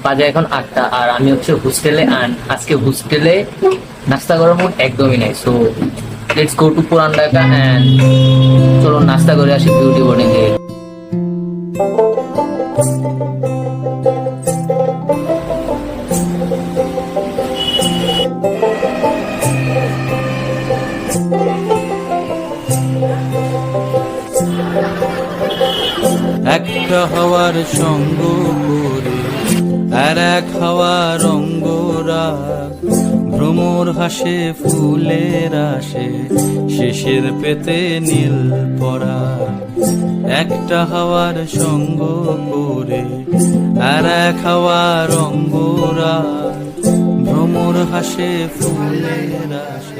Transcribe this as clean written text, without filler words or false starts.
বাজে এখন 8টা, আর আমি হচ্ছে হোস্টেলে। আজকে হোস্টেলে নাস্তা করার মন একদমই নাই। সো লেটস গো টু পুরান ঢাকা অ্যান্ড চলো নাস্তা করে আসি বিউটি বোর্ডিং এ। একটা হওয়ার সঙ্গ করে আর এক হওয়ার অঙ্গরা, ভ্রমর হাসে ফুলের আসে শেষের পেতে নীল পরা। একটা হওয়ার সঙ্গ করে আর এক হওয়ার অঙ্গরা, ভ্রমর হাসে ফুলের আসে।